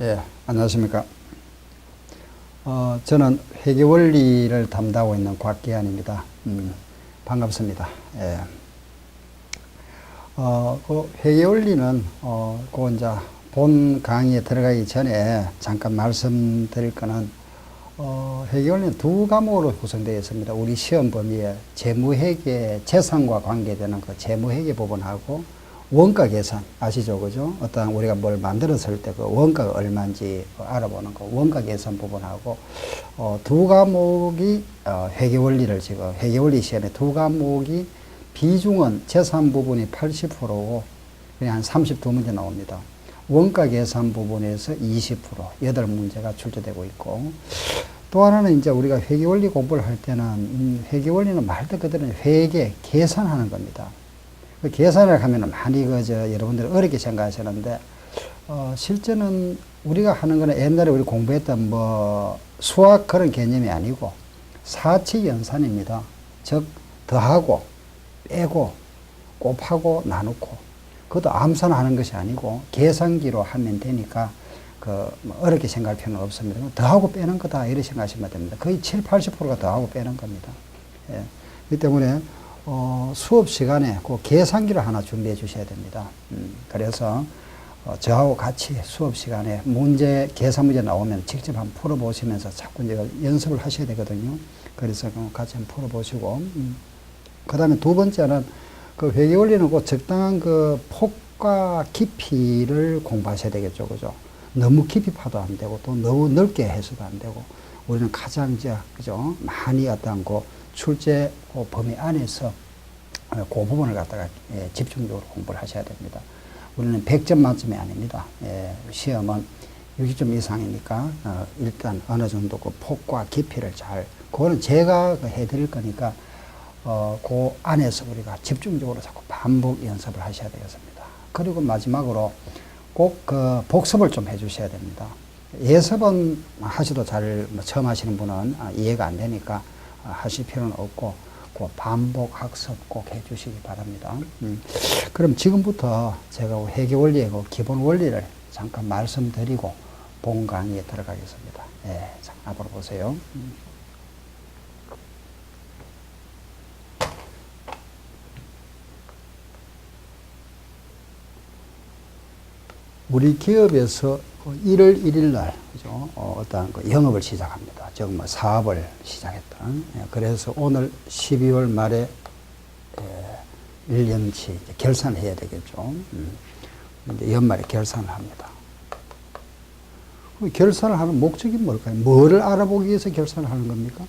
예, 안녕하십니까. 저는 회계원리를 담당하고 있는 곽기환입니다. 반갑습니다. 예. 그 회계원리는, 이제 본 강의에 들어가기 전에 잠깐 말씀드릴 거는, 회계원리는 두 과목으로 구성되어 있습니다. 우리 시험 범위에 재무회계, 재산과 관계되는 그 재무회계 부분하고 원가 계산 아시죠? 그죠? 어떤 우리가 뭘 만들었을 때 그 원가가 얼마인지 알아보는 거 원가 계산 부분하고 두 과목이 회계원리를 지금 회계원리 시험에 두 과목이 비중은 재산 부분이 80%고 그냥 한 32문제 나옵니다. 원가 계산 부분에서 20% 8문제가 출제되고 있고 또 하나는 이제 우리가 회계원리 공부를 할 때는 회계원리는 말 그대로 회계 계산하는 겁니다. 그 계산을 하면은 많이 여러분들이 어렵게 생각하시는데, 실제는 우리가 하는 거는 옛날에 우리 공부했던 수학 그런 개념이 아니고, 사치 연산입니다. 즉, 더하고, 빼고, 곱하고, 나누고, 그것도 암산하는 것이 아니고, 계산기로 하면 되니까, 어렵게 생각할 필요는 없습니다. 더하고 빼는 거다, 이렇게 생각하시면 됩니다. 거의 70, 80%가 더하고 빼는 겁니다. 예. 그렇기 때문에, 수업 시간에 그 계산기를 하나 준비해 주셔야 됩니다. 그래서, 저하고 같이 수업 시간에 계산 문제 나오면 직접 한번 풀어보시면서 자꾸 이제 연습을 하셔야 되거든요. 그래서 같이 한번 풀어보시고, 그 다음에 두 번째는 그 회계원리는 그 적당한 그 폭과 깊이를 공부하셔야 되겠죠. 그죠? 너무 깊이 파도 안 되고 또 너무 넓게 해서도 안 되고 우리는 가장 그죠? 많이 어떤 그 출제 그 범위 안에서 그 부분을 갖다가 집중적으로 공부를 하셔야 됩니다. 우리는 100점 만점이 아닙니다. 시험은 60점 이상이니까 일단 어느 정도 그 폭과 깊이를 그거는 제가 해드릴 거니까 그 안에서 우리가 집중적으로 자꾸 반복 연습을 하셔야 되겠습니다. 그리고 마지막으로 꼭 그 복습을 좀 해주셔야 됩니다. 예습은 하셔도 처음 하시는 분은 이해가 안 되니까 하실 필요는 없고 그 반복 학습 꼭 해주시기 바랍니다. 그럼 지금부터 제가 회계원리의 그 기본 원리를 잠깐 말씀드리고 본 강의에 들어가겠습니다. 예, 자, 앞으로 보세요. 우리 기업에서 1월 1일 날, 그죠? 어떤 영업을 시작합니다. 즉, 사업을 시작했던. 그래서 오늘 12월 말에 1년치 결산을 해야 되겠죠. 이제 연말에 결산을 합니다. 결산을 하는 목적이 뭘까요? 뭐를 알아보기 위해서 결산을 하는 겁니까?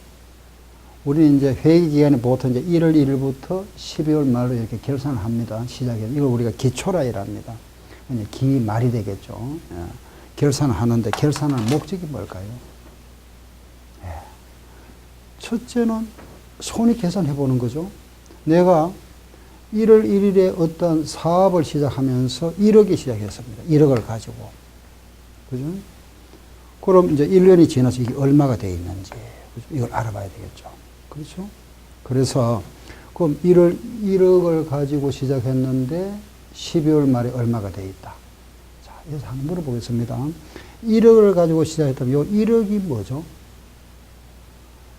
우리는 이제 회계 기간이 보통 이제 1월 1일부터 12월 말로 이렇게 결산을 합니다. 시작해서. 이걸 우리가 기초라이라 합니다. 기말이 되겠죠. 결산을 하는데 결산하는 목적이 뭘까요? 첫째는 손익 계산해 보는 거죠. 내가 1월 1일에 어떤 사업을 시작하면서 1억이 시작했습니다. 1억을 가지고. 그죠? 그럼 이제 1년이 지나서 이게 얼마가 되어 있는지 그죠? 이걸 알아봐야 되겠죠. 그렇죠? 그래서 그럼 1억을 가지고 시작했는데 12월 말에 얼마가 되어 있다. 자, 여기서 한번 물어보겠습니다. 1억을 가지고 시작했다면 요 1억이 뭐죠?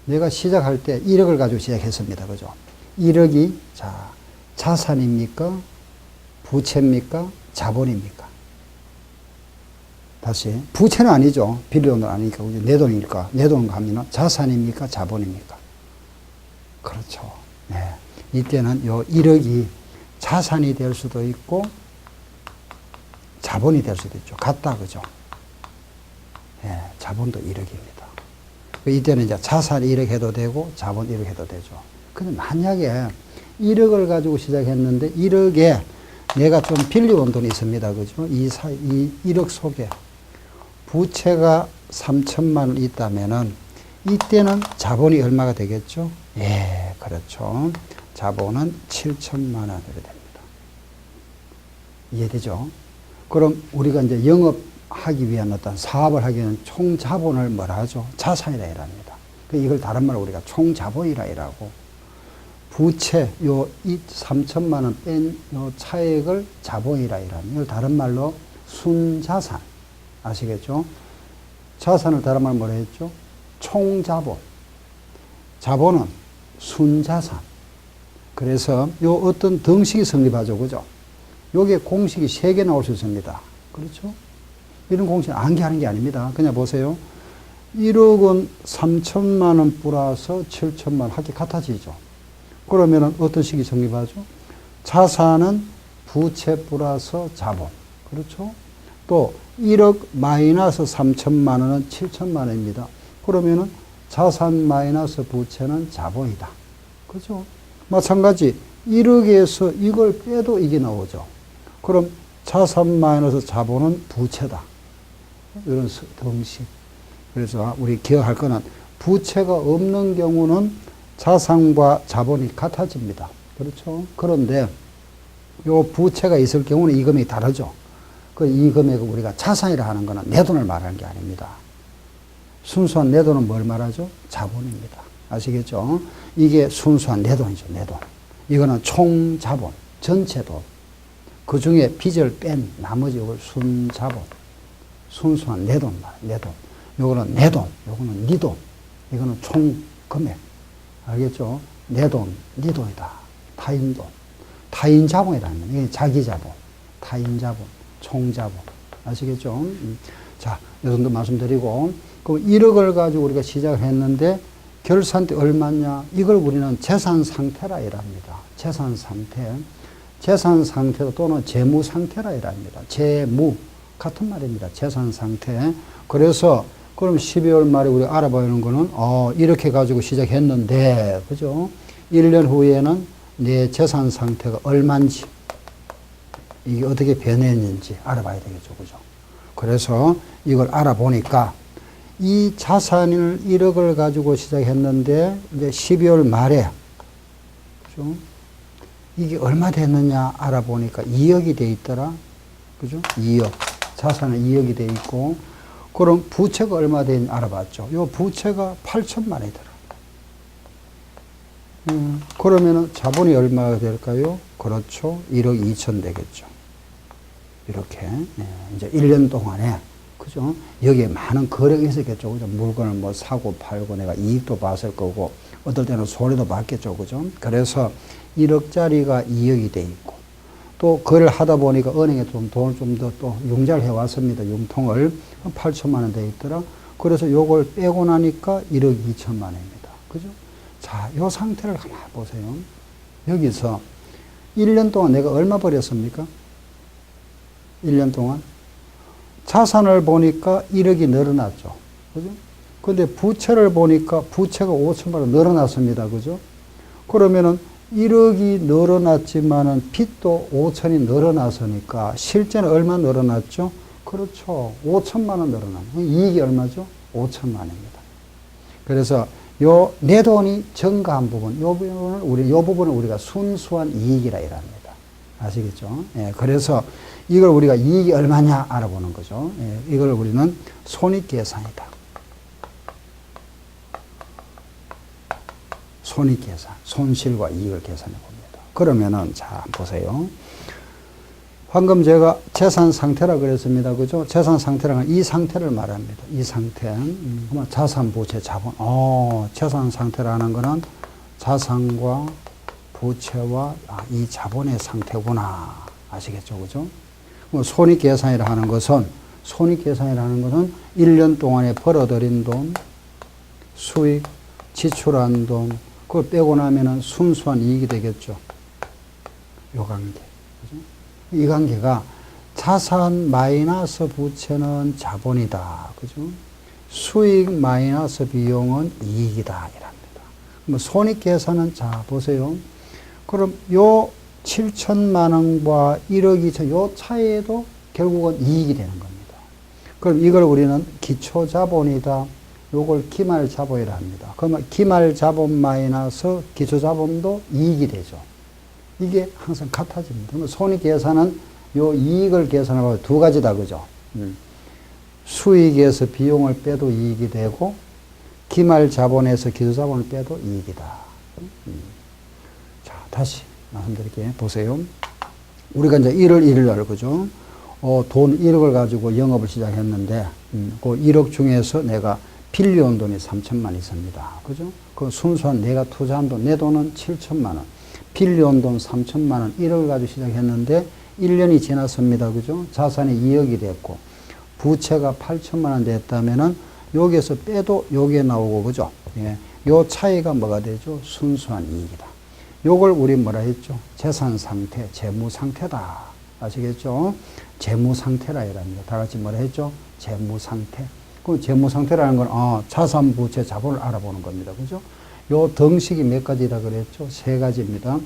내가 시작할 때 1억을 가지고 시작했습니다. 그죠? 1억이 자산입니까? 부채입니까? 자본입니까? 다시 부채는 아니죠. 빌려돈은 아니니까 내 돈이니까 내 돈 가면 자산입니까? 자본입니까? 그렇죠. 네. 이때는 요 1억이 자산이 될 수도 있고 자본이 될 수도 있죠. 같다, 그죠? 예, 자본도 1억입니다. 이때는 이제 자산 1억 해도 되고 자본 1억 해도 되죠. 근데 만약에 1억을 가지고 시작했는데 1억에 내가 좀 빌려온 돈이 있습니다. 그죠? 이 1억 속에 부채가 3천만 원 있다면은 이때는 자본이 얼마가 되겠죠? 예, 그렇죠. 자본은 7천만 원이 됩니다. 이해되죠? 그럼 우리가 이제 영업하기 위한 어떤 사업을 하기 위한 총 자본을 뭐라 하죠? 자산이라 합니다. 이걸 다른 말로 우리가 총 자본이라 하고 부채 이 3천만 원 뺀 요 차액을 자본이라 하는 이걸 다른 말로 순자산 아시겠죠? 자산을 다른 말 뭐라 했죠? 총자본. 자본은 순자산. 그래서 요 어떤 등식이 성립하죠. 그죠? 요게 공식이 3개 나올 수 있습니다. 그렇죠? 이런 공식 암기하는 게 아닙니다. 그냥 보세요. 1억 원 3천만 원 플러스 7천만 원 합계 같아지죠. 그러면은 어떤 식이 성립하죠? 자산은 부채 플러스 자본. 그렇죠? 또 1억 마이너스 3천만 원은 7천만 원입니다. 그러면은 자산 마이너스 부채는 자본이다. 그죠? 마찬가지 1억에서 이걸 빼도 이게 나오죠. 그럼 자산 마이너스 자본은 부채다. 이런 등식. 그래서 우리 기억할 거는 부채가 없는 경우는 자산과 자본이 같아집니다. 그렇죠? 그런데 요 부채가 있을 경우는 이 금액이 다르죠. 이 금액을 우리가 자산이라 하는 거는 내 돈을 말하는 게 아닙니다. 순수한 내 돈은 뭘 말하죠? 자본입니다. 아시겠죠? 이게 순수한 내 돈이죠, 내 돈. 이거는 총 자본, 전체 돈. 그 중에 빚을 뺀 나머지 이걸 순자본. 순수한 내 돈 말이에요, 내 돈. 요거는 내 돈, 요거는 네 돈. 이거는 총 금액. 알겠죠? 내 돈, 네 돈이다. 타인 돈. 타인 자본이라는 거예요. 이게 자기 자본, 타인 자본, 총 자본. 아시겠죠? 자, 이 정도 말씀드리고, 그럼 1억을 가지고 우리가 시작을 했는데, 결산 때 얼마냐? 이걸 우리는 재산 상태라 이랍니다. 재산 상태. 재산 상태 또는 재무 상태라 이랍니다. 재무. 같은 말입니다. 재산 상태. 그래서, 그럼 12월 말에 우리가 알아봐야 하는 거는, 이렇게 가지고 시작했는데, 그죠? 1년 후에는 내 재산 상태가 얼마인지, 이게 어떻게 변했는지 알아봐야 되겠죠. 그죠? 그래서 이걸 알아보니까, 이 자산을 1억을 가지고 시작했는데, 이제 12월 말에, 그죠? 이게 얼마 됐느냐 알아보니까 2억이 돼 있더라. 그죠? 2억. 자산은 2억이 돼 있고, 그럼 부채가 얼마 되는지 알아봤죠. 요 부채가 8천만 원이더라. 그러면은 자본이 얼마가 될까요? 그렇죠. 1억 2천 되겠죠. 이렇게. 네. 이제 1년 동안에, 그죠? 여기에 많은 거래가 있었겠죠. 그죠? 물건을 뭐 사고 팔고 내가 이익도 봤을 거고, 어떨 때는 손해도 봤겠죠. 그죠? 그래서 1억짜리가 2억이 돼 있고, 또 거래를 하다 보니까 은행에 좀 돈을 좀 더 또 융자를 해 왔습니다. 융통을 8천만 원 돼 있더라. 그래서 요걸 빼고 나니까 1억 2천만 원입니다. 그죠? 자, 요 상태를 한번 보세요. 여기서 1년 동안 내가 얼마 벌였습니까? 1년 동안. 자산을 보니까 1억이 늘어났죠. 그죠? 근데 부채를 보니까 부채가 5천만 원 늘어났습니다. 그죠? 그러면은 1억이 늘어났지만은 빚도 5천이 늘어났으니까 실제는 얼마 늘어났죠? 그렇죠. 5천만 원 늘어난. 이익이 얼마죠? 5천만 원입니다. 그래서 요 내 돈이 증가한 부분, 요 부분을 우리가 순수한 이익이라 이랍니다. 아시겠죠? 예, 그래서 이걸 우리가 이익이 얼마냐 알아보는 거죠. 예, 이걸 우리는 손익계산이다. 손익계산, 손실과 이익을 계산해 봅니다. 그러면은, 자, 보세요. 방금 제가 재산 상태라 그랬습니다. 그죠? 재산 상태라는 이 상태를 말합니다. 이 상태. 그러면 자산, 부채, 자본. 재산 상태라는 거는 자산과 부채와 이 자본의 상태구나. 아시겠죠? 그죠? 손익계산이라 하는 것은, 손익계산이라는 것은 1년 동안에 벌어들인 돈, 수익, 지출한 돈, 그걸 빼고 나면은 순수한 이익이 되겠죠. 요 관계. 그죠? 이 관계가 자산 마이너스 부채는 자본이다. 그죠? 수익 마이너스 비용은 이익이다. 이랍니다. 그럼 손익계산은, 자, 보세요. 그럼 요 7천만 원과 1억 2천, 요 차이에도 결국은 이익이 되는 겁니다. 그럼 이걸 우리는 기초자본이다. 요걸 기말자본이라 합니다. 그러면 기말자본 마이너스 기초자본도 이익이 되죠. 이게 항상 같아집니다. 그러면 손익계산은 요 이익을 계산하고 두 가지다. 그죠? 수익에서 비용을 빼도 이익이 되고, 기말자본에서 기초자본을 빼도 이익이다. 자, 다시 말씀드릴게요. 보세요. 우리가 이제 1월 1일 날, 그죠? 돈 1억을 가지고 영업을 시작했는데, 그 1억 중에서 내가 빌려온 돈이 3천만 있습니다. 그죠? 그 순수한 내가 투자한 돈, 내 돈은 7천만 원. 빌려온 돈 3천만 원, 1억을 가지고 시작했는데, 1년이 지났습니다. 그죠? 자산이 2억이 됐고, 부채가 8천만 원 됐다면은, 여기에서 빼도 요게 나오고, 그죠? 예. 요 차이가 뭐가 되죠? 순수한 이익이다. 요걸 우리 뭐라 했죠? 재산 상태, 재무 상태다. 아시겠죠? 재무 상태라 이랍니다. 다 같이 뭐라 했죠? 재무 상태. 그 재무 상태라는 건, 자산, 부채, 자본을 알아보는 겁니다. 그죠? 요 덩식이 몇 가지다 그랬죠? 세 가지입니다.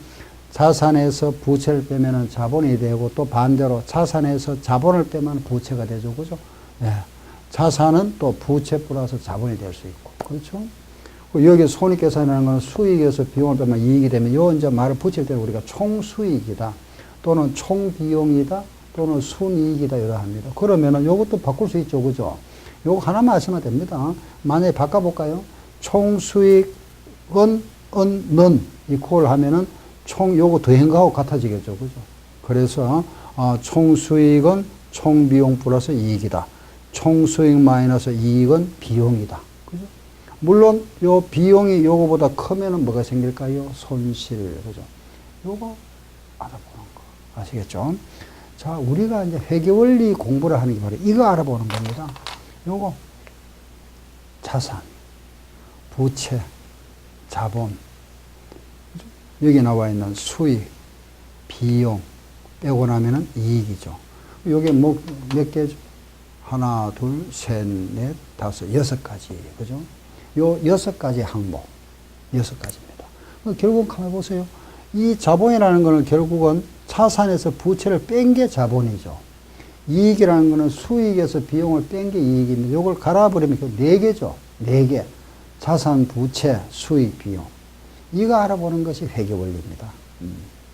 자산에서 부채를 빼면은 자본이 되고, 또 반대로 자산에서 자본을 빼면 부채가 되죠. 그죠? 예. 자산은 또 부채 플러스 자본이 될 수 있고. 그렇죠? 여기 손익계산이라는 건 수익에서 비용을 빼면 이익이 되면, 요 이제 말을 붙일 때 우리가 총수익이다, 또는 총비용이다, 또는 순이익이다, 이러 합니다. 그러면은 요것도 바꿀 수 있죠. 그죠? 요거 하나만 아시면 됩니다. 만약에 바꿔볼까요? 총수익은, 는, 이퀄 하면은 요거 더한 거하고 같아지겠죠. 그죠? 그래서, 총수익은 총비용 플러스 이익이다. 총수익 마이너스 이익은 비용이다. 그죠? 물론, 요 비용이 요거보다 크면은 뭐가 생길까요? 손실. 그죠? 요거 알아보는 거. 아시겠죠? 자, 우리가 이제 회계원리 공부를 하는 게 바로 이거 알아보는 겁니다. 요거. 자산, 부채, 자본. 그죠? 여기 나와 있는 수익, 비용, 빼고 나면은 이익이죠. 요게 뭐, 몇 개죠? 하나, 둘, 셋, 넷, 다섯, 여섯 가지. 그죠? 요 6가지 항목, 6가지입니다. 결국 가만 보세요. 이 자본이라는 것은 결국은 자산에서 부채를 뺀 게 자본이죠. 이익이라는 것은 수익에서 비용을 뺀 게 이익입니다. 요걸 갈아버리면 4개죠. 4개. 자산, 부채, 수익, 비용. 이거 알아보는 것이 회계원리입니다.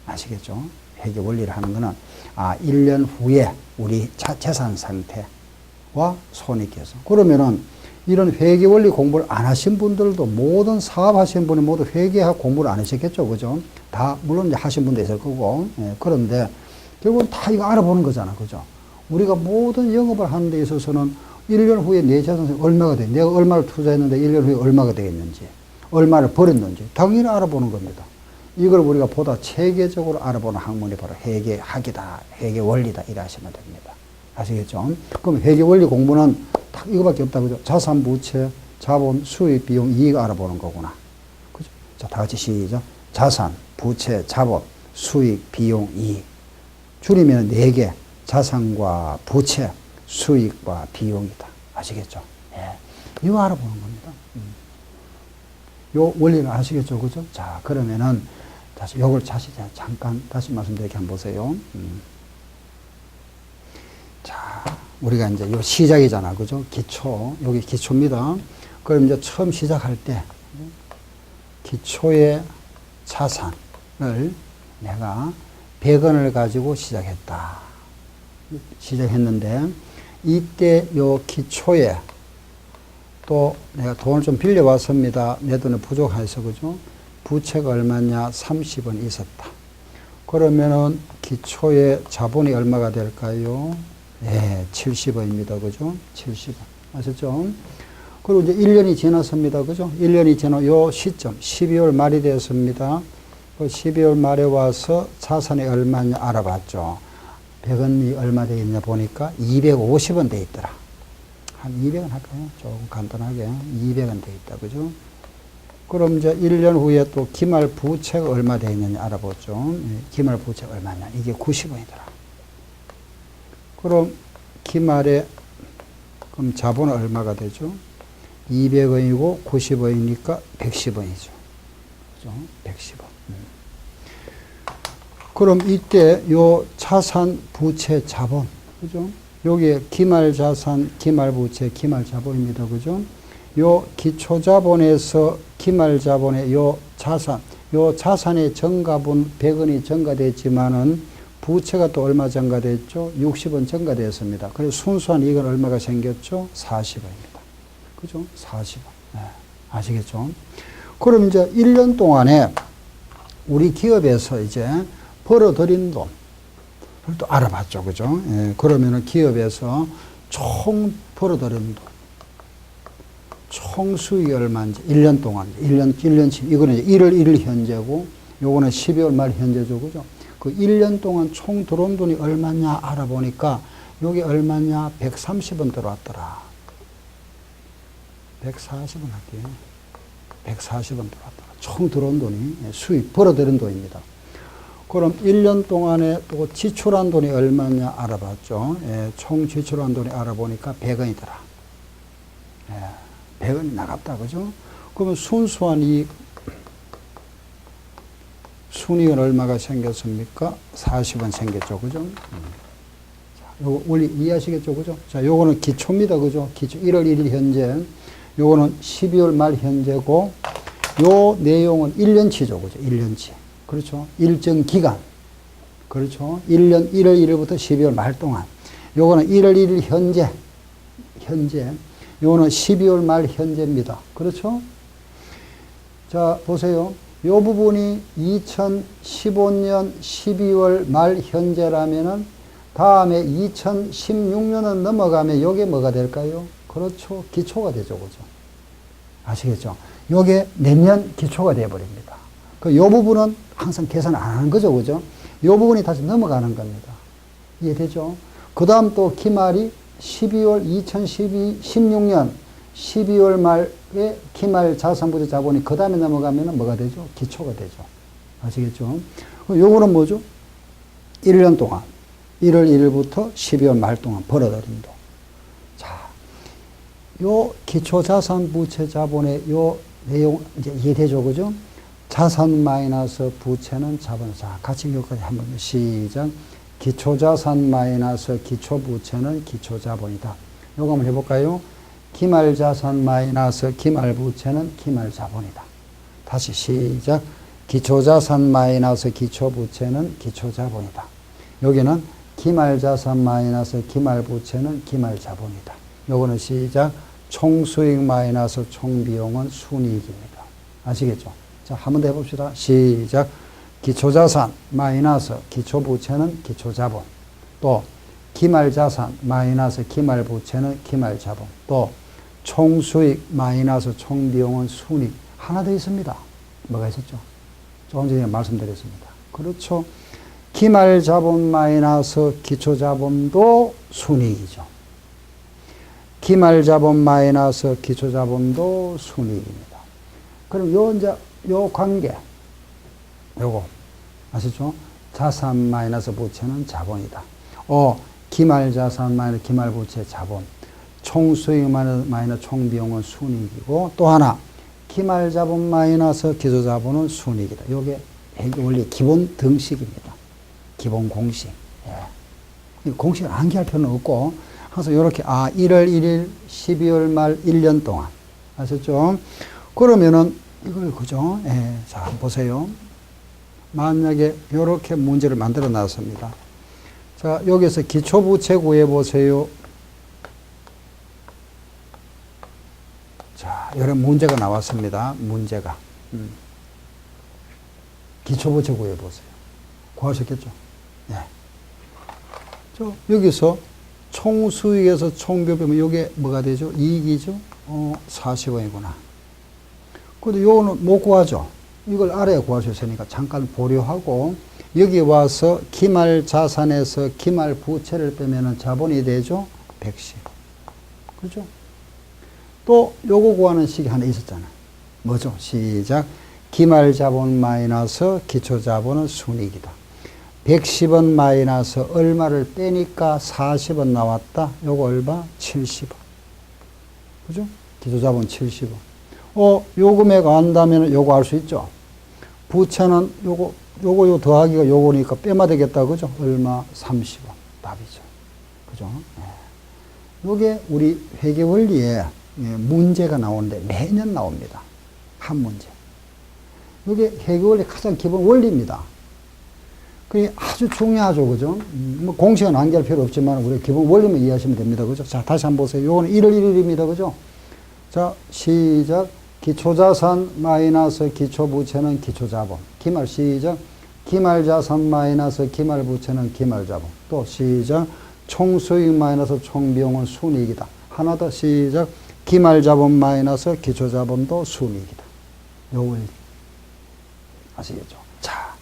아시겠죠? 회계원리를 하는 것은, 1년 후에 우리 재산 상태와 손익계산. 그러면은, 이런 회계원리 공부를 안 하신 분들도, 모든 사업하시는 분이 모두 회계학 공부를 안 하셨겠죠. 그죠? 다, 물론 이제 하신 분도 있을 거고. 예, 그런데, 결국은 다 이거 알아보는 거잖아. 그죠? 우리가 모든 영업을 하는 데 있어서는 1년 후에 내 자산이 얼마가 돼? 내가 얼마를 투자했는데 1년 후에 얼마가 되겠는지, 얼마를 벌었는지, 당연히 알아보는 겁니다. 이걸 우리가 보다 체계적으로 알아보는 학문이 바로 회계학이다, 회계원리다, 이래 하시면 됩니다. 아시겠죠? 그럼 회계원리 공부는 딱 이거밖에 없다. 그죠? 자산, 부채, 자본, 수익, 비용, 이익 알아보는 거구나. 그죠? 자, 다 같이 시작. 자산, 부채, 자본, 수익, 비용, 이익. 줄이면 4개. 자산과 부채, 수익과 비용이다. 아시겠죠? 예. 이거 알아보는 겁니다. 요 원리는 아시겠죠? 그죠? 자, 그러면은, 다시, 요걸 잠깐 다시 말씀드리게 한번 보세요. 자, 우리가 이제 요 시작이잖아. 그죠? 기초. 여기 기초입니다. 그럼 이제 처음 시작할 때, 기초의 자산을 내가 100원을 가지고 시작했는데, 이때 요 기초에 또 내가 돈을 좀 빌려왔습니다. 내 돈이 부족해서, 그죠? 부채가 얼마냐? 30원 있었다. 그러면은 기초의 자본이 얼마가 될까요? 네, 70원입니다. 그죠? 70원. 아셨죠? 그리고 이제 1년이 지났습니다. 그죠? 1년이 지나 요 시점, 12월 말이 되었습니다. 그 12월 말에 와서 자산이 얼마냐 알아봤죠. 100원이 얼마 되겠냐 보니까 250원 돼 있더라. 한 200원 할까요? 조금 간단하게. 200원 돼 있다. 그죠? 그럼 이제 1년 후에 또 기말 부채가 얼마 돼 있느냐 알아보죠. 기말 부채가 얼마냐. 이게 90원이더라. 그럼 기말에 그럼 자본은 얼마가 되죠? 200원이고 90원이니까 110원이죠. 그죠? 110원. 그럼 이때 요 자산, 부채, 자본. 그죠? 요게 기말 자산, 기말 부채, 기말 자본입니다. 그죠? 요 기초 자본에서 기말 자본의 요 자산의 증가분 100원이 증가됐지만은 부채가 또 얼마 증가됐죠? 60원 증가되었습니다. 그래서 순수한 이익은 얼마가 생겼죠? 40원입니다. 그죠? 40원. 네. 아시겠죠? 그럼 이제 1년 동안에 우리 기업에서 이제 벌어들인 돈, 그걸 또 알아봤죠. 그죠? 예, 그러면은 기업에서 총 벌어들인 돈, 총 수익이 얼마인지, 1년 동안, 1년치, 이거는 이제 1월 1일 현재고, 요거는 12월 말 현재죠. 그죠? 그 1년 동안 총 들어온 돈이 얼마냐 알아보니까, 요게 얼마냐? 130원 들어왔더라. 140원 할게요. 140원 들어왔더라. 총 들어온 돈이, 수익, 벌어들인 돈입니다. 그럼 1년 동안에 또 지출한 돈이 얼마냐 알아봤죠. 예, 총 지출한 돈이 알아보니까 100원이더라. 예, 100원이 나갔다. 그죠? 그러면 순수한 이익, 순이익은 얼마가 생겼습니까? 40원 생겼죠. 그죠? 자, 요거 원리 이해하시겠죠. 그죠? 자, 요거는 기초입니다. 그죠? 기초 1월 1일 현재. 요거는 12월 말 현재고, 요 내용은 1년치죠. 그죠? 1년치. 그렇죠. 일정 기간. 그렇죠. 1년 1월 1일부터 12월 말 동안. 요거는 1월 1일 현재. 요거는 12월 말 현재입니다. 그렇죠. 자, 보세요. 요 부분이 2015년 12월 말 현재라면은 다음에 2016년은 넘어가면 요게 뭐가 될까요? 그렇죠. 기초가 되죠. 그죠. 아시겠죠? 요게 내년 기초가 되어버립니다. 요 부분은 항상 계산 안 하는 거죠. 그죠? 요 부분이 다시 넘어가는 겁니다. 이해되죠? 그 다음 또 기말이 2016년 12월 말에 기말 자산부채 자본이 그 다음에 넘어가면 뭐가 되죠? 기초가 되죠. 아시겠죠? 요거는 뭐죠? 1년 동안, 1월 1일부터 12월 말 동안 벌어들인 돈. 자, 요 기초자산부채 자본의 요 내용 이제 이해되죠? 그죠? 자산 마이너스 부채는 자본. 자, 같이 여기까지 한번 시작. 기초자산 마이너스 기초부채는 기초자본이다. 요거 한번 해볼까요? 기말자산 마이너스 기말부채는 기말자본이다. 다시 시작. 기초자산 마이너스 기초부채는 기초자본이다. 여기는 기말자산 마이너스 기말부채는 기말자본이다. 요거는 시작. 총수익 마이너스 총비용은 순이익입니다. 아시겠죠? 자, 한 번 더 해봅시다. 시작. 기초자산 마이너스 기초부채는 기초자본. 또 기말자산 마이너스 기말부채는 기말자본. 또 총수익 마이너스 총비용은 순이익. 하나 더 있습니다. 뭐가 있었죠? 조금 전에 말씀드렸습니다. 그렇죠. 기말자본 마이너스 기초자본도 순이익이죠. 기말자본 마이너스 기초자본도 순이익입니다. 그럼 요 관계, 요거, 아시죠? 자산 마이너스 부채는 자본이다. 기말자산 마이너스 기말부채 자본. 총수익 마이너스 총비용은 순이익이고, 또 하나, 기말자본 마이너스 기초자본은 순이익이다. 요게 원리 기본 등식입니다. 기본 공식. 예. 공식을 암기할 필요는 없고, 항상 요렇게, 1월 1일, 12월 말 1년 동안. 아셨죠? 그러면은, 이걸, 그죠? 예. 자, 한번 보세요. 만약에 요렇게 문제를 만들어 놨습니다. 자, 여기서 기초부채 구해보세요. 자, 이런 문제가 나왔습니다. 문제가. 기초부채 구해보세요. 구하셨겠죠? 네. 여기서 총수익에서 총비용이면 이게 뭐가 되죠? 이익이죠? 40원이구나. 근데 요거는 못 구하죠? 이걸 알아야 구할 수 있으니까 잠깐 보류하고, 여기 와서 기말 자산에서 기말 부채를 빼면은 자본이 되죠? 110. 그죠? 또 요거 구하는 식이 하나 있었잖아요. 뭐죠? 시작. 기말 자본 마이너스 기초 자본은 순이익이다. 110원 마이너스 얼마를 빼니까 40원 나왔다. 요거 얼마? 70원. 그죠? 기초 자본 70원. 요 금액 안다면 요거 알 수 있죠? 부채는 요거 더하기가 요거니까 빼면 되겠다. 그죠? 얼마? 30원. 답이죠. 그죠? 네. 요게 우리 회계 원리에 문제가 나오는데 매년 나옵니다. 한 문제. 요게 회계 원리 가장 기본 원리입니다. 그게 아주 중요하죠. 그죠? 뭐 공식은 암기할 필요 없지만 우리 기본 원리만 이해하시면 됩니다. 그죠? 자, 다시 한번 보세요. 요거는 1월 1일입니다. 그죠? 자, 시작. 기초자산 마이너스 기초부채는 기초자본. 기말 시작. 기말자산 마이너스 기말부채는 기말자본. 또 시작. 총수익 마이너스 총비용은 순이익이다. 하나 더 시작. 기말자본 마이너스 기초자본도 순이익이다. 요 원리. 아시겠죠? 자,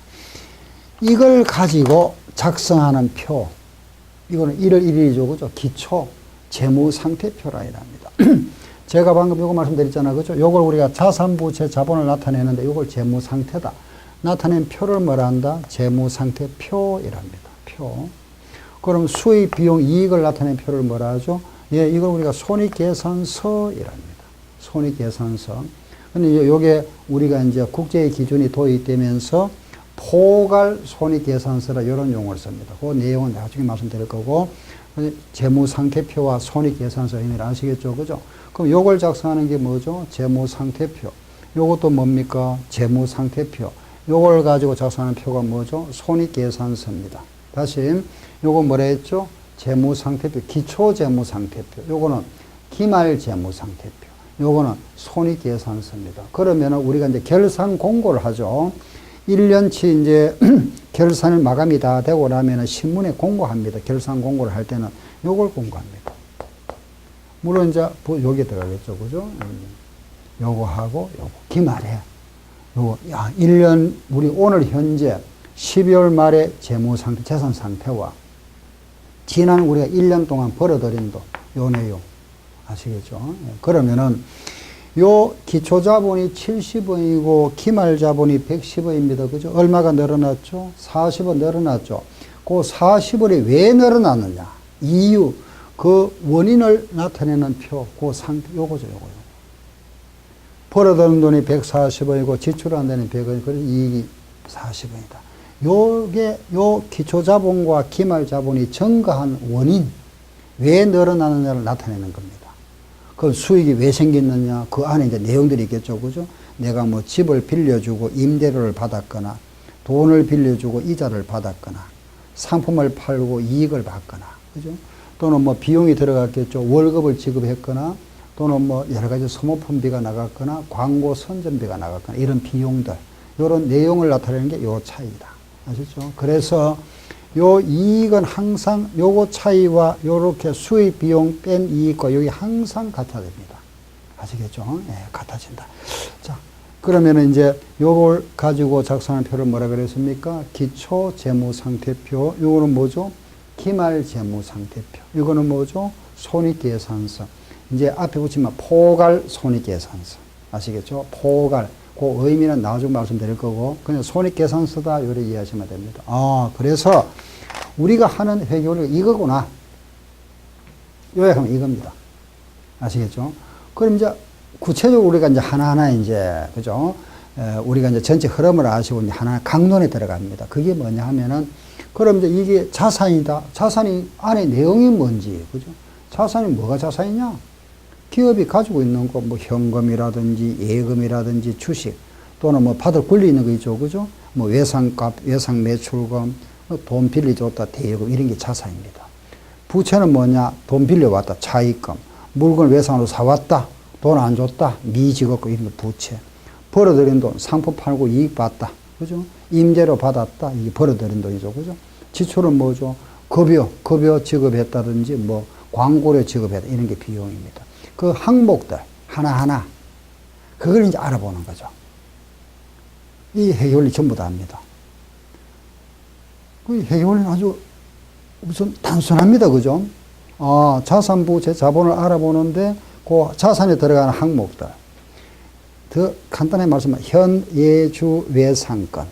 이걸 가지고 작성하는 표. 이거는 1월 1일이죠. 그죠? 기초 재무상태표라 합니다. 제가 방금 이거 말씀드렸잖아요. 그죠? 요걸 우리가 자산부채 자본을 나타내는데 요걸 재무상태다. 나타낸 표를 뭐라 한다? 재무상태표이랍니다. 표. 그럼 수입, 비용, 이익을 나타낸 표를 뭐라 하죠? 예, 이걸 우리가 손익계산서이랍니다. 손익계산서. 근데 요게 우리가 이제 국제의 기준이 도입되면서 포괄 손익계산서라 이런 용어를 씁니다. 그 내용은 나중에 말씀드릴 거고, 재무상태표와 손익계산서 의미를 아시겠죠? 그죠? 그럼 요걸 작성하는 게 뭐죠? 재무상태표. 요것도 뭡니까? 재무상태표. 요걸 가지고 작성하는 표가 뭐죠? 손익계산서입니다. 다시, 요거 뭐라 했죠? 재무상태표, 기초재무상태표. 요거는 기말재무상태표. 요거는 손익계산서입니다. 그러면은 우리가 이제 결산 공고를 하죠. 1년치 이제 결산을 마감이 다 되고 나면은 신문에 공고합니다. 결산 공고를 할 때는 요걸 공고합니다. 물론 이제 여기에 들어가겠죠. 그죠? 요거 하고 요거 기말에 요거 1년 우리 오늘 현재 12월 말에 재무 상태, 재산 상태와 지난 우리가 1년 동안 벌어들인 돈, 요 내용 아시겠죠? 그러면은 요 기초자본이 70원이고 기말자본이 110원입니다. 그죠? 얼마가 늘어났죠? 40원 늘어났죠. 그 40원이 왜 늘어났느냐? 이유, 그 원인을 나타내는 표, 그 상태, 요거죠, 요거요. 벌어들인 돈이 140원이고 지출한 데는 100원, 그래서 이익이 40원이다. 요게, 요 기초자본과 기말자본이 증가한 원인, 왜 늘어나느냐를 나타내는 겁니다. 그 수익이 왜 생겼느냐, 그 안에 이제 내용들이 있겠죠. 그죠? 내가 뭐 집을 빌려주고 임대료를 받았거나, 돈을 빌려주고 이자를 받았거나, 상품을 팔고 이익을 받거나, 그죠? 또는 뭐 비용이 들어갔겠죠. 월급을 지급했거나, 또는 뭐 여러 가지 소모품비가 나갔거나, 광고 선전비가 나갔거나, 이런 비용들, 이런 내용을 나타내는 게 요 차이다. 아시죠? 그래서 요 이익은 항상 요거 차이와 요렇게 수입 비용 뺀 이익과 여기 항상 같아야 됩니다. 아시겠죠? 예, 같아진다. 자, 그러면은 이제 요걸 가지고 작성하는 표를 뭐라 그랬습니까? 기초 재무 상태표. 요거는 뭐죠? 기말 재무 상태표. 이거는 뭐죠? 손익 계산서. 이제 앞에 붙이면 포괄 손익 계산서. 아시겠죠? 포괄. 그 의미는 나중에 말씀드릴 거고, 그냥 손익계산서다, 이렇게 이해하시면 됩니다. 그래서 우리가 하는 회계원리가 이거구나. 요약하면 이겁니다. 아시겠죠? 그럼 이제 구체적으로 우리가 이제 하나하나 이제, 그죠? 우리가 이제 전체 흐름을 아시고 이제 하나하나 강론에 들어갑니다. 그게 뭐냐 하면은, 그럼 이제 이게 자산이다. 자산이 안에 내용이 뭔지, 그죠? 자산이 뭐가 자산이냐? 기업이 가지고 있는 거, 뭐, 현금이라든지, 예금이라든지, 주식, 또는 뭐, 받을 권리 있는 거 있죠. 그죠? 뭐, 외상값, 외상 매출금, 돈 빌려줬다, 대여금, 이런 게 자산입니다. 부채는 뭐냐? 돈 빌려왔다, 차입금. 물건 외상으로 사왔다, 돈 안 줬다, 미지급금, 이런 게 부채. 벌어들인 돈, 상품 팔고 이익 봤다. 그죠? 임대료 받았다, 이게 벌어들인 돈이죠. 그죠? 지출은 뭐죠? 급여 지급했다든지, 뭐, 광고료 지급했다, 이런 게 비용입니다. 그 항목들 하나하나 그걸 이제 알아보는 거죠. 이 회계원리 전부 다 합니다. 그 회계원리는 아주 무슨 단순합니다. 그죠? 자산부채 자본을 알아보는데 그 자산에 들어가는 항목들 더 간단하게 말씀하면 현예주 외상권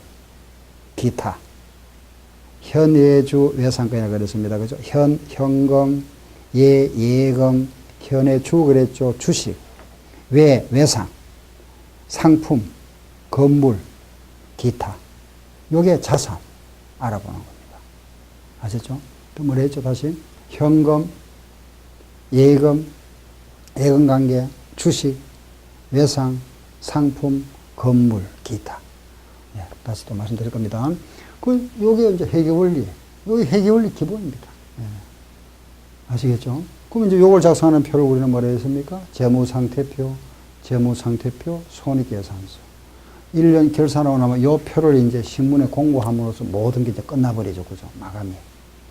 기타 현예주 외상권이라고 그랬습니다. 그죠? 현금 예금 현의 주 그랬죠. 주식, 외상, 상품, 건물, 기타. 요게 자산 알아보는 겁니다. 아셨죠? 또 뭐라 했죠? 다시. 현금, 예금 관계, 주식, 외상, 상품, 건물, 기타. 예, 다시 또 말씀드릴 겁니다. 요게 이제 회계원리. 요게 회계원리 기본입니다. 예. 아시겠죠? 그럼 이제 요걸 작성하는 표를 우리는 뭐라 했습니까? 재무상태표, 손익계산서. 1년 결산하고 나면 요 표를 이제 신문에 공고함으로써 모든 게 이제 끝나버리죠. 그죠? 마감이.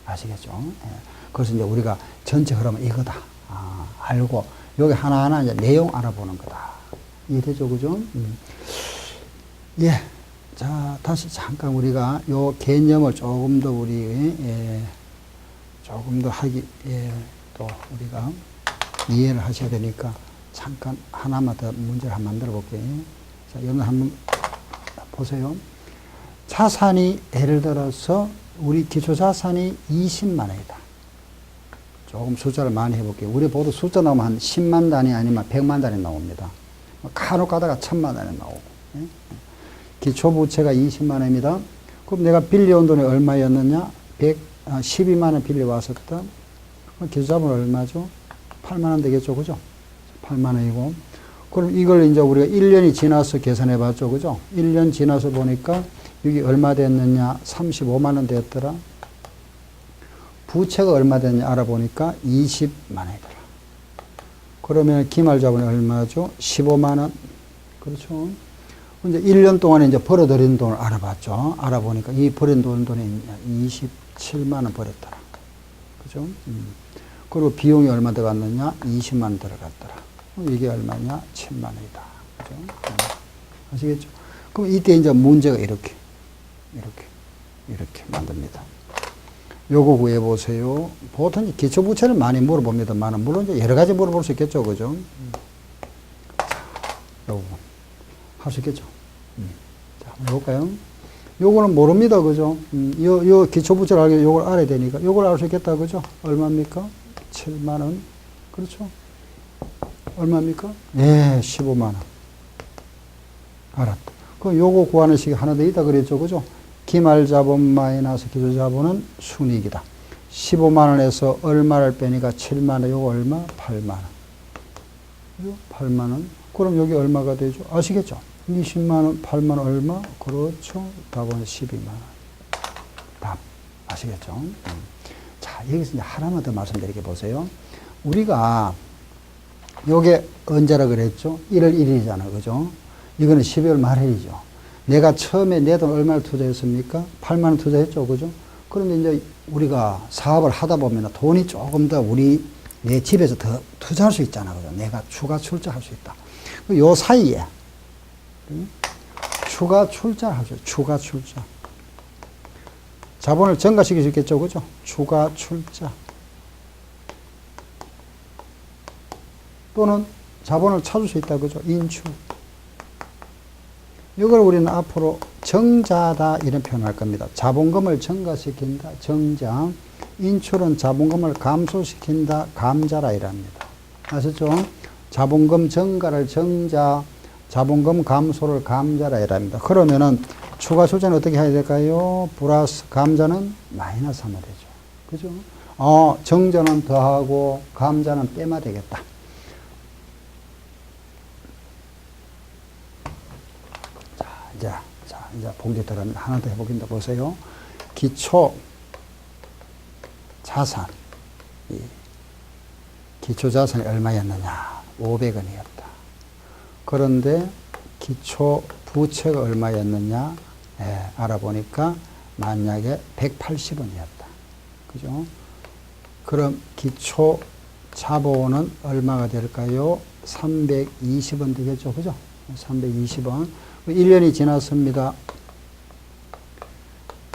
아시겠죠? 예. 그래서 이제 우리가 전체 흐름은 이거다. 알고, 여기 하나하나 이제 내용 알아보는 거다. 이해되죠? 그죠? 예. 자, 다시 잠깐 우리가 요 개념을 조금 더 우리, 조금 더 또 우리가 이해를 하셔야 되니까 잠깐 하나만 더 문제를 한번 만들어 볼게요. 자, 여러분 한번 보세요. 자산이 예를 들어서 우리 기초 자산이 20만 원이다. 조금 숫자를 많이 해볼게요. 우리 보통 숫자 나오면 한 10만 단위 아니면 100만 단위 나옵니다. 간혹 가다가 1000만 단위 나오고. 기초 부채가 20만 원입니다. 그럼 내가 빌려온 돈이 얼마였느냐? 12만 원 빌려왔었다. 기초 자본 얼마죠? 8만 원 되겠죠. 그죠? 8만 원이고. 그럼 이걸 이제 우리가 1년이 지나서 계산해 봤죠. 그죠? 1년 지나서 보니까 여기 얼마 됐느냐? 35만 원 됐더라. 부채가 얼마 됐냐 알아보니까 20만 원이더라. 그러면 기말 자본이 얼마죠? 15만 원. 그렇죠? 이제 1년 동안에 이제 벌어들인 돈을 알아봤죠. 알아보니까 이 버린 돈이 27만 원 벌었더라. 그죠? 그리고 비용이 얼마 들어갔느냐? 20만 원 들어갔더라. 이게 얼마냐? 7만 원이다. 그죠? 아시겠죠? 그럼 이때 이제 문제가 이렇게 만듭니다. 요거 구해보세요. 보통 기초부채를 많이 물어봅니다만, 물론 이제 여러 가지 물어볼 수 있겠죠. 그죠? 요거. 할 수 있겠죠? 자, 한번 해볼까요? 요거는 모릅니다. 그죠? 요 기초부채를 알게 요걸 알아야 되니까. 요걸 알 수 있겠다. 그죠? 얼마입니까? 7만원. 그렇죠? 얼마입니까? 예, 15만원. 알았다. 그럼 요거 구하는 식이 하나 더 있다. 그랬죠? 그죠? 기말자본 마이너스 기초자본은 순이익이다. 15만원에서 얼마를 빼니까 7만원. 요거 얼마? 8만원. 그죠? 8만원. 그럼 여기 얼마가 되죠? 아시겠죠? 20만원, 8만원 얼마? 그렇죠. 답은 12만원. 답. 아시겠죠? 자, 여기서 이제 하나만 더 말씀드리게 보세요. 우리가, 요게 언제라 그랬죠? 1월 1일이잖아. 그죠? 이거는 12월 말일이죠. 내가 처음에 내 돈 얼마를 투자했습니까? 8만원 투자했죠. 그죠? 그런데 이제 우리가 사업을 하다 보면 돈이 조금 더 내 집에서 더 투자할 수 있잖아. 그죠? 내가 추가 출자할 수 있다. 요 사이에 추가 출자를 하죠. 추가 출자. 자본을 증가시킬 수 있겠죠. 그죠? 추가 출자. 또는 자본을 찾을 수 있다. 그죠? 인출. 이걸 우리는 앞으로 정자다 이런 표현을 할 겁니다. 자본금을 증가시킨다. 정자. 인출은 자본금을 감소시킨다. 감자라 이랍니다. 아셨죠? 자본금 증가를 정자, 자본금 감소를 감자라 이랍니다. 그러면은 추가 출자는 어떻게 해야 될까요? 플러스 감자는 마이너스 하면 되죠. 그죠? 정자는 더하고 감자는 빼면 되겠다. 이제 봉지 들어가면 하나 더 해보긴다. 보세요. 기초 자산. 기초 자산이 얼마였느냐? 500원이었다. 그런데 기초 부채가 얼마였느냐? 알아보니까 만약에 180원이었다. 그죠? 그럼 기초 자본은 얼마가 될까요? 320원 되겠죠? 그죠? 320원. 1년이 지났습니다.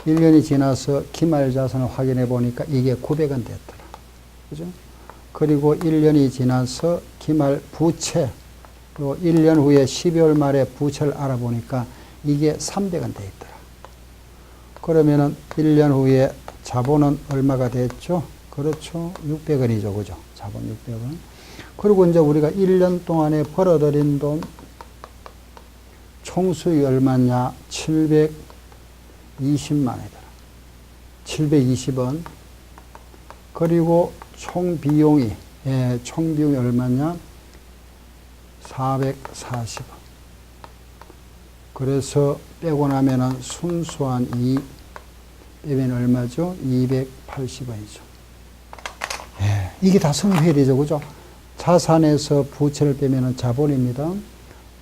1년이 지나서 기말 자산을 확인해 보니까 이게 900원 됐더라. 그죠? 그리고 1년이 지나서 기말 부채, 또 1년 후에 12월 말에 부채를 알아보니까 이게 300원 돼 있더라. 그러면은 1년 후에 자본은 얼마가 됐죠? 그렇죠. 600원이죠. 그죠? 자본 600원. 그리고 이제 우리가 1년 동안에 벌어들인 돈, 총 수익이 얼마냐? 720만 원이더라. 720원. 그리고 총 비용이 얼마냐? 440원. 그래서 빼고 나면은 순수한 이익 빼면 얼마죠? 280원이죠. 이게 다 성회리죠. 그죠? 자산에서 부채를 빼면은 자본입니다.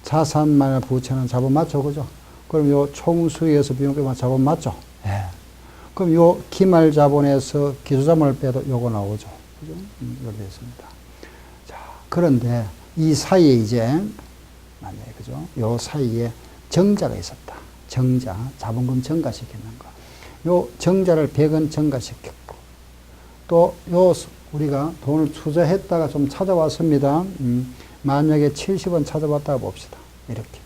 자산만 부채는 잡음 맞죠, 그죠? 그럼 요 총수익에서 비용 빼면 잡음 맞죠? 예. 그럼 요 기말 자본에서 기초자본을 빼도 요거 나오죠. 그죠? 이렇게 됐습니다. 자, 그런데 이 사이에 이제, 만약에, 그죠? 요 사이에 정자가 있었다. 정자, 자본금 증가시키는 거. 요 정자를 100원 증가시켰고, 또 요 우리가 돈을 투자했다가 좀 찾아왔습니다. 만약에 70원 찾아왔다가 봅시다. 이렇게.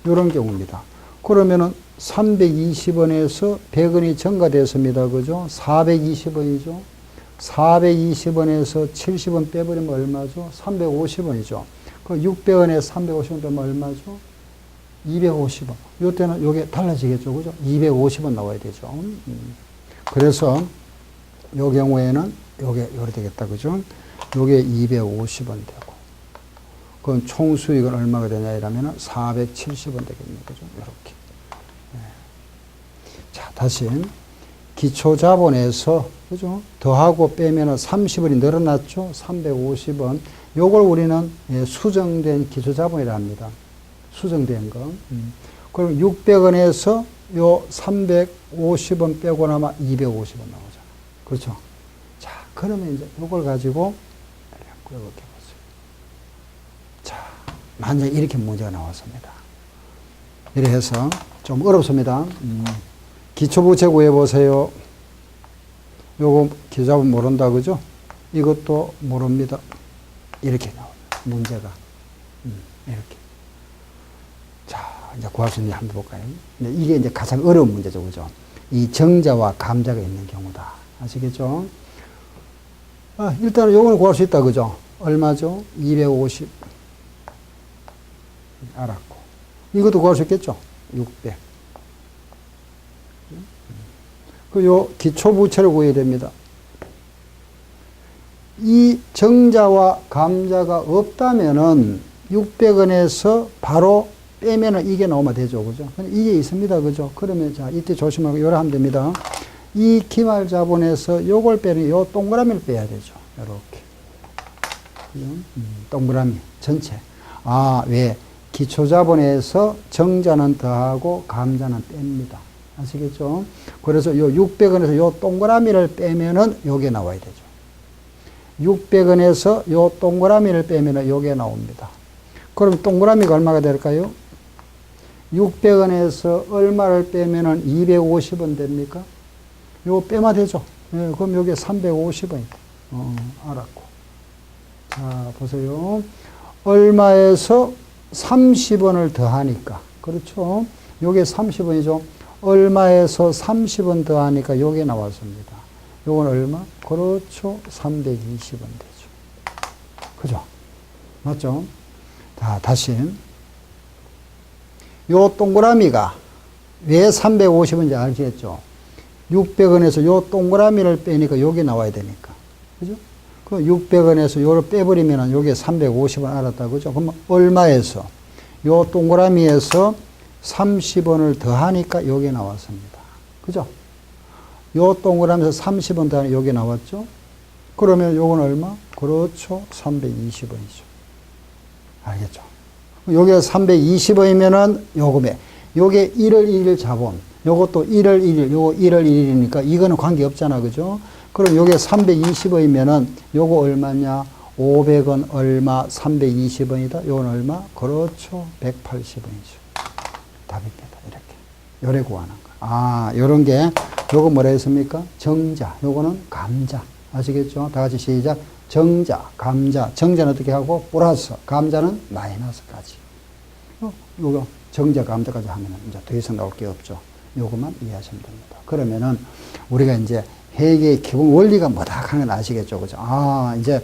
이런 경우입니다. 그러면은 320원에서 100원이 증가됐습니다. 그죠? 420원이죠. 420원에서 70원 빼버리면 얼마죠? 350원이죠. 그 600원에서 350원 빼면 얼마죠? 250원. 이때는 요게 달라지겠죠. 그죠? 250원 나와야 되죠. 그래서 요 경우에는 요게 되겠다. 그죠? 요게 250원 되고. 그럼 총 수익은 얼마가 되냐 이러면 470원 되겠네요. 그죠? 이렇게. 네. 자, 다시. 기초 자본에서, 그죠? 더하고 빼면은 30원이 늘어났죠? 350원. 요걸 우리는 수정된 기초 자본이라 합니다. 수정된 거. 그럼 600원에서 요 350원 빼고 나면 250원 나오잖아. 그렇죠? 자, 그러면 이제 요걸 가지고 이렇게 보세요. 자, 만약에 이렇게 문제가 나왔습니다. 이래 해서 좀 어렵습니다. 기초부채 구해보세요. 요거 기초자본 모른다, 그죠? 이것도 모릅니다. 이렇게 나옵니다. 문제가. 이렇게. 자, 이제 구할 수 있는지 한번 볼까요? 이게 이제 가장 어려운 문제죠, 그죠? 이 정자와 감자가 있는 경우다. 아시겠죠? 일단은 요거는 구할 수 있다, 그죠? 얼마죠? 250. 알았고. 이것도 구할 수 있겠죠? 600. 요 기초부채를 구해야 됩니다. 이 정자와 감자가 없다면은 600원에서 바로 빼면은 이게 나오면 되죠. 그죠? 이게 있습니다. 그죠? 그러면 자, 이때 조심하고 요래 하면 됩니다. 이 기말 자본에서 요걸 빼는 요 동그라미를 빼야 되죠. 요렇게. 동그라미 전체. 아, 왜? 기초 자본에서 정자는 더하고 감자는 뺍니다. 아시겠죠? 그래서 요 600원에서 요 동그라미를 빼면은 요게 나와야 되죠. 600원에서 요 동그라미를 빼면은 요게 나옵니다. 그럼 동그라미가 얼마가 될까요? 600원에서 얼마를 빼면은 250원 됩니까? 요 빼면 되죠. 예, 그럼 요게 350원. 알았고. 자, 보세요. 얼마에서 30원을 더하니까. 그렇죠? 요게 30원이죠. 얼마에서 30원 더하니까 요게 나왔습니다. 요건 얼마? 그렇죠. 320원 되죠. 그죠? 맞죠? 자, 다시. 요 동그라미가 왜 350원인지 알겠죠? 600원에서 요 동그라미를 빼니까 요게 나와야 되니까. 그죠? 그 600원에서 요를 빼버리면 요게 350원 알았다. 그죠? 그럼 얼마에서? 요 동그라미에서 30원을 더하니까 요게 나왔습니다. 그죠? 요 동그라미에서 30원 더하니까 요게 나왔죠? 그러면 요건 얼마? 그렇죠. 320원이죠. 알겠죠? 요게 320원이면은 요금에, 요게 1월 1일 자본, 요것도 1월 1일, 요거 1월 1일이니까 이거는 관계 없잖아. 그죠? 그럼 요게 320원이면은 요거 얼마냐? 500원 얼마? 320원이다. 요건 얼마? 그렇죠. 180원이죠. 답입니다. 이렇게. 요래 구하는 거. 아, 요런 게, 요거 뭐라 했습니까? 정자. 요거는 감자. 아시겠죠? 다 같이 시작. 정자, 감자. 정자는 어떻게 하고? 플러스. 감자는 마이너스까지. 요거 정자, 감자까지 하면은 이제 더 이상 나올 게 없죠. 요것만 이해하시면 됩니다. 그러면은 우리가 이제 회계의 기본 원리가 뭐다 하는 건 아시겠죠? 그죠? 아, 이제,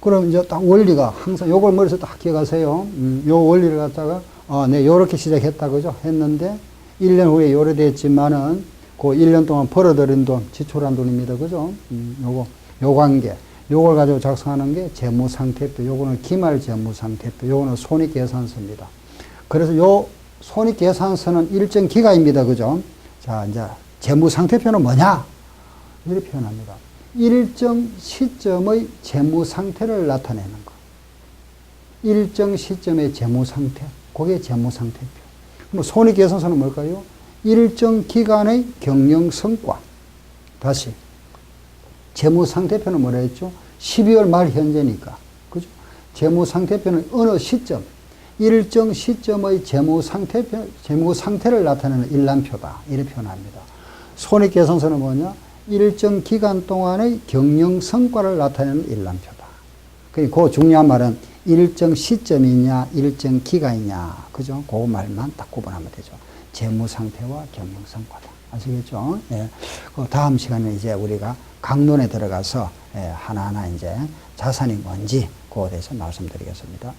그럼 이제 딱 원리가 항상 요걸 머릿속에 딱 기억하세요. 요 원리를 갖다가, 네, 요렇게 시작했다. 그죠? 했는데, 1년 후에 요래 됐지만은, 그 1년 동안 벌어들인 돈, 지출한 돈입니다. 그죠? 요 관계. 요걸 가지고 작성하는 게 재무상태표. 요거는 기말 재무상태표. 요거는 손익계산서입니다. 그래서 요 손익계산서는 일정 기간입니다. 그죠? 자, 이제 재무상태표는 뭐냐? 이렇게 표현합니다. 일정 시점의 재무상태를 나타내는 거. 일정 시점의 재무 상태, 그게 재무 상태표. 그럼 손익계산서는 뭘까요? 일정 기간의 경영 성과. 다시 재무 상태표는 뭐라 했죠? 12월 말 현재니까. 그죠? 재무 상태표는 어느 시점, 일정 시점의 재무 상태를 나타내는 일람표다. 이렇게 표현합니다. 손익계산서는 뭐냐? 일정 기간 동안의 경영 성과를 나타내는 일람표다. 그 중요한 말은 일정 시점이냐, 일정 기간이냐, 그죠? 그 말만 딱 구분하면 되죠. 재무 상태와 경영 성과다. 아시겠죠? 예. 그 다음 시간에 이제 우리가 강론에 들어가서 하나하나 이제 자산이 뭔지 그거에 대해서 말씀드리겠습니다.